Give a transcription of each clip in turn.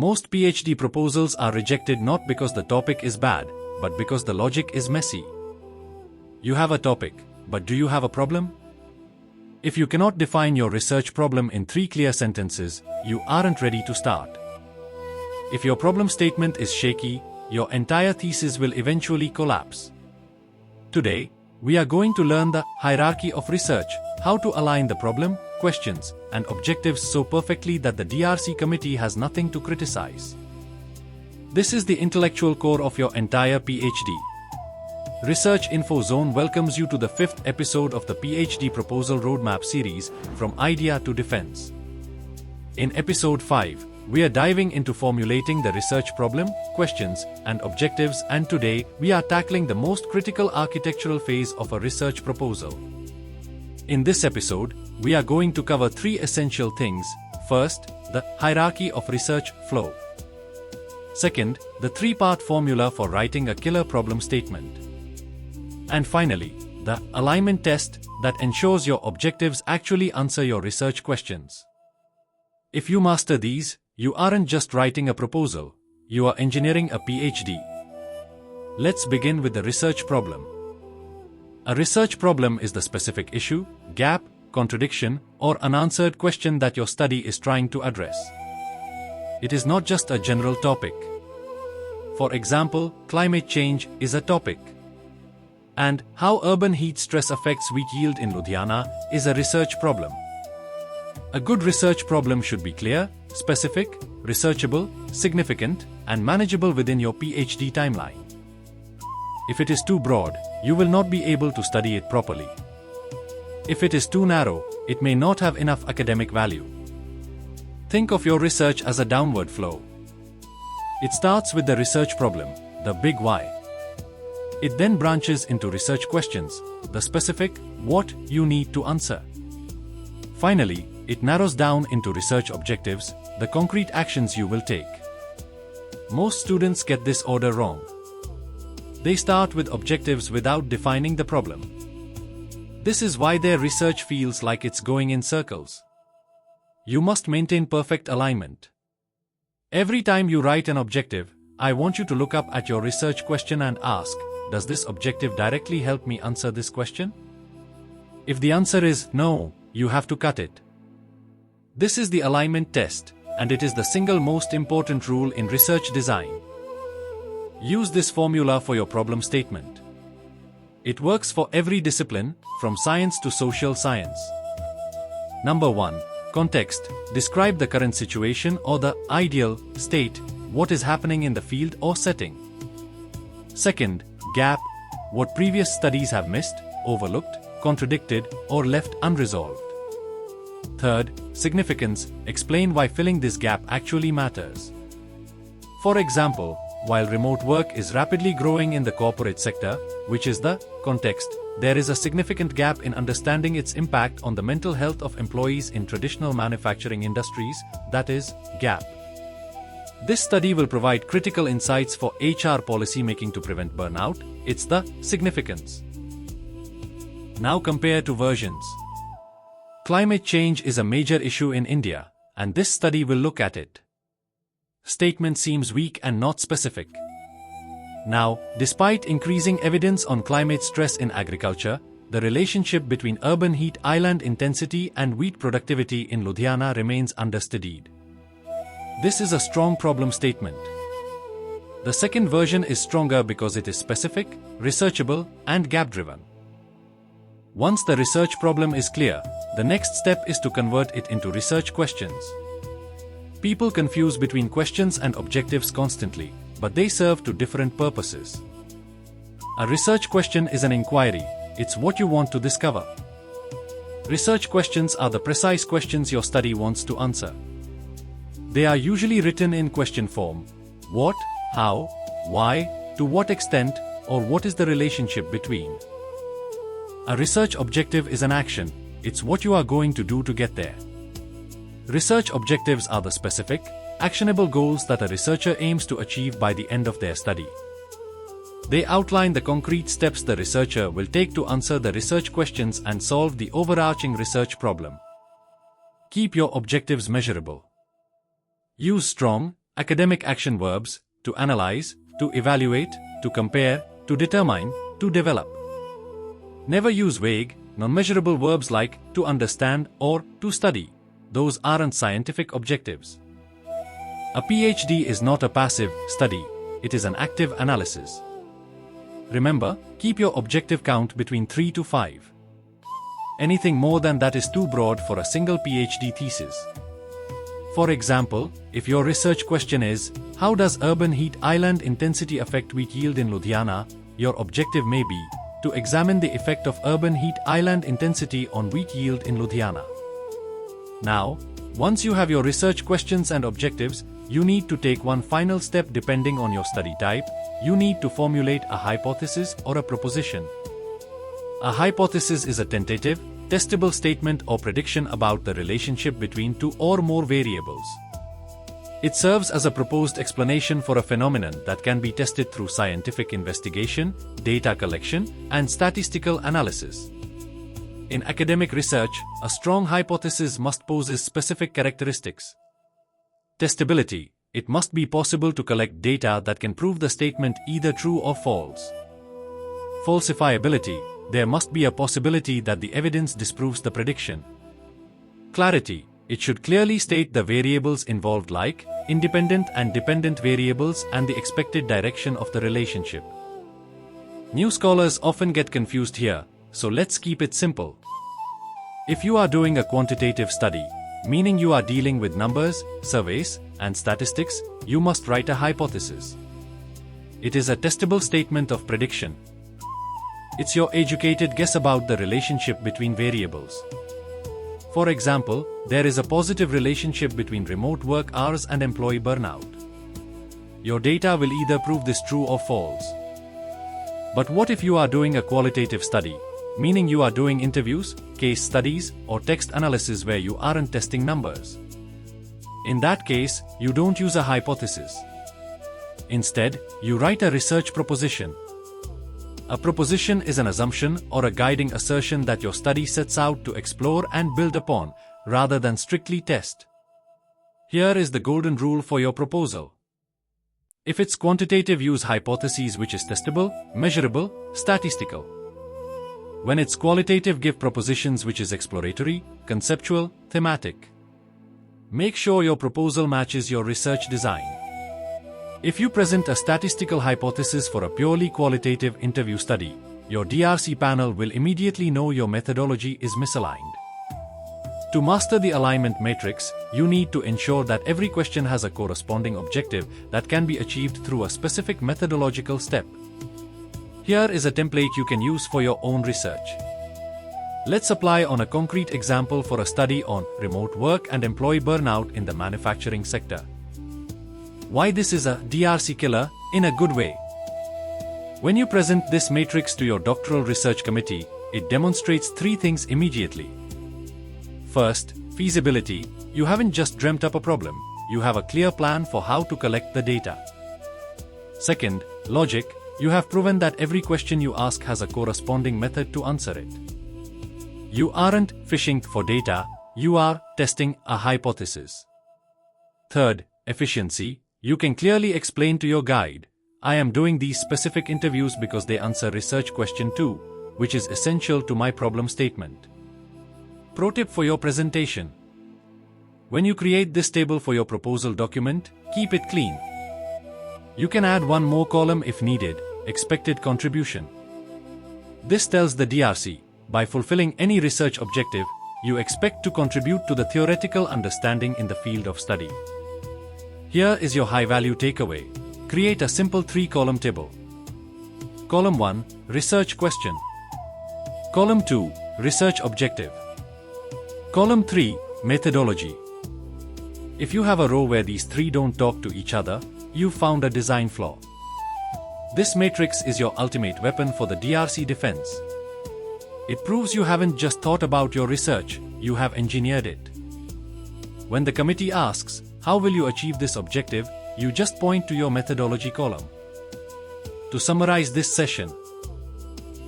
Most PhD proposals are rejected not because the topic is bad, but because the logic is messy. You have a topic, but do you have a problem? If you cannot define your research problem in 3 clear sentences, you aren't ready to start. If your problem statement is shaky, your entire thesis will eventually collapse. Today, we are going to learn the hierarchy of research, how to align the problem, questions, and objectives so perfectly that the DRC committee has nothing to criticize. This is the intellectual core of your entire PhD. ResearchInfoZone welcomes you to the 5th episode of the PhD Proposal Roadmap series, From Idea to Defense. In episode 5, we are diving into formulating the research problem, questions, and objectives, and today we are tackling the most critical architectural phase of a research proposal. In this episode, we are going to cover 3 essential things. First, the hierarchy of research flow. Second, the 3-part formula for writing a killer problem statement. And finally, the alignment test that ensures your objectives actually answer your research questions. If you master these, you aren't just writing a proposal, you are engineering a PhD. Let's begin with the research problem. A research problem is the specific issue, gap, contradiction, or unanswered question that your study is trying to address. It is not just a general topic. For example, climate change is a topic. And how urban heat stress affects wheat yield in Ludhiana is a research problem. A good research problem should be clear, specific, researchable, significant, and manageable within your PhD timeline. If it is too broad, you will not be able to study it properly. If it is too narrow, it may not have enough academic value. Think of your research as a downward flow. It starts with the research problem, the big why. It then branches into research questions, the specific, what you need to answer. Finally, it narrows down into research objectives, the concrete actions you will take. Most students get this order wrong. They start with objectives without defining the problem. This is why their research feels like it's going in circles. You must maintain perfect alignment. Every time you write an objective, I want you to look up at your research question and ask, does this objective directly help me answer this question? If the answer is no, you have to cut it. This is the alignment test, and it is the single most important rule in research design. Use this formula for your problem statement. It works for every discipline, from science to social science. Number 1. Context. Describe the current situation or the ideal state, what is happening in the field or setting. Second, gap. What previous studies have missed, overlooked, contradicted, or left unresolved. Third, significance. Explain why filling this gap actually matters. For example, while remote work is rapidly growing in the corporate sector, which is the context, there is a significant gap in understanding its impact on the mental health of employees in traditional manufacturing industries, that is, gap. This study will provide critical insights for HR policymaking to prevent burnout. It's the significance. Now compare two versions. Climate change is a major issue in India, and this study will look at it. Statement seems weak and not specific. Now, despite increasing evidence on climate stress in agriculture, the relationship between urban heat island intensity and wheat productivity in Ludhiana remains understudied. This is a strong problem statement. The second version is stronger because it is specific, researchable, and gap-driven. Once the research problem is clear, the next step is to convert it into research questions. People confuse between questions and objectives constantly, but they serve to different purposes. A research question is an inquiry, it's what you want to discover. Research questions are the precise questions your study wants to answer. They are usually written in question form: what, how, why, to what extent, or what is the relationship between. A research objective is an action, it's what you are going to do to get there. Research objectives are the specific, actionable goals that a researcher aims to achieve by the end of their study. They outline the concrete steps the researcher will take to answer the research questions and solve the overarching research problem. Keep your objectives measurable. Use strong, academic action verbs, to analyze, to evaluate, to compare, to determine, to develop. Never use vague, non-measurable verbs like to understand or to study. Those aren't scientific objectives. A PhD is not a passive study, it is an active analysis. Remember, keep your objective count between 3 to 5. Anything more than that is too broad for a single PhD thesis. For example, if your research question is, how does urban heat island intensity affect wheat yield in Ludhiana, your objective may be to examine the effect of urban heat island intensity on wheat yield in Ludhiana. Now, once you have your research questions and objectives, you need to take one final step depending on your study type. You need to formulate a hypothesis or a proposition. A hypothesis is a tentative, testable statement or prediction about the relationship between two or more variables. It serves as a proposed explanation for a phenomenon that can be tested through scientific investigation, data collection, and statistical analysis. In academic research, a strong hypothesis must possess specific characteristics. Testability. It must be possible to collect data that can prove the statement either true or false. Falsifiability. There must be a possibility that the evidence disproves the prediction. Clarity. It should clearly state the variables involved like independent and dependent variables and the expected direction of the relationship. New scholars often get confused here, so let's keep it simple. If you are doing a quantitative study, meaning you are dealing with numbers, surveys, and statistics, you must write a hypothesis. It is a testable statement of prediction. It's your educated guess about the relationship between variables. For example, there is a positive relationship between remote work hours and employee burnout. Your data will either prove this true or false. But what if you are doing a qualitative study, meaning you are doing interviews, case studies, or text analysis where you aren't testing numbers? In that case, you don't use a hypothesis. Instead, you write a research proposition. A proposition is an assumption or a guiding assertion that your study sets out to explore and build upon, rather than strictly test. Here is the golden rule for your proposal. If it's quantitative, use hypotheses which is testable, measurable, statistical. When it's qualitative, give propositions which is exploratory, conceptual, thematic. Make sure your proposal matches your research design. If you present a statistical hypothesis for a purely qualitative interview study, your DRC panel will immediately know your methodology is misaligned. To master the alignment matrix, you need to ensure that every question has a corresponding objective that can be achieved through a specific methodological step. Here is a template you can use for your own research. Let's apply on a concrete example for a study on remote work and employee burnout in the manufacturing sector. Why this is a DRC killer in a good way. When you present this matrix to your doctoral research committee, it demonstrates 3 things immediately. First, feasibility. You haven't just dreamt up a problem, you have a clear plan for how to collect the data. Second, logic. You have proven that every question you ask has a corresponding method to answer it. You aren't fishing for data, you are testing a hypothesis. Third, efficiency. You can clearly explain to your guide, I am doing these specific interviews because they answer research question 2, which is essential to my problem statement. Pro tip for your presentation. When you create this table for your proposal document, keep it clean. You can add one more column if needed, expected contribution. This tells the DRC, by fulfilling any research objective, you expect to contribute to the theoretical understanding in the field of study. Here is your high-value takeaway. Create a simple 3-column table. Column 1, Research Question. Column 2, Research Objective. Column 3, Methodology. If you have a row where these 3 don't talk to each other, you've found a design flaw. This matrix is your ultimate weapon for the DRC defense. It proves you haven't just thought about your research, you have engineered it. When the committee asks, how will you achieve this objective, you just point to your methodology column. To summarize this session,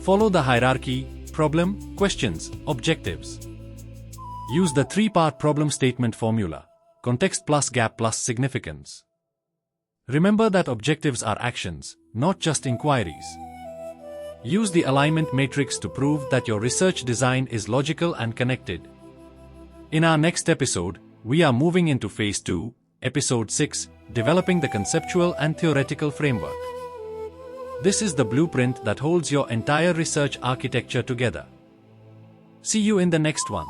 follow the hierarchy: problem, questions, objectives. Use the 3-part problem statement formula: context plus gap plus significance. Remember that objectives are actions, not just inquiries. Use the alignment matrix to prove that your research design is logical and connected. In our next episode, we are moving into Phase 2, Episode 6, Developing the Conceptual and Theoretical Framework. This is the blueprint that holds your entire research architecture together. See you in the next one.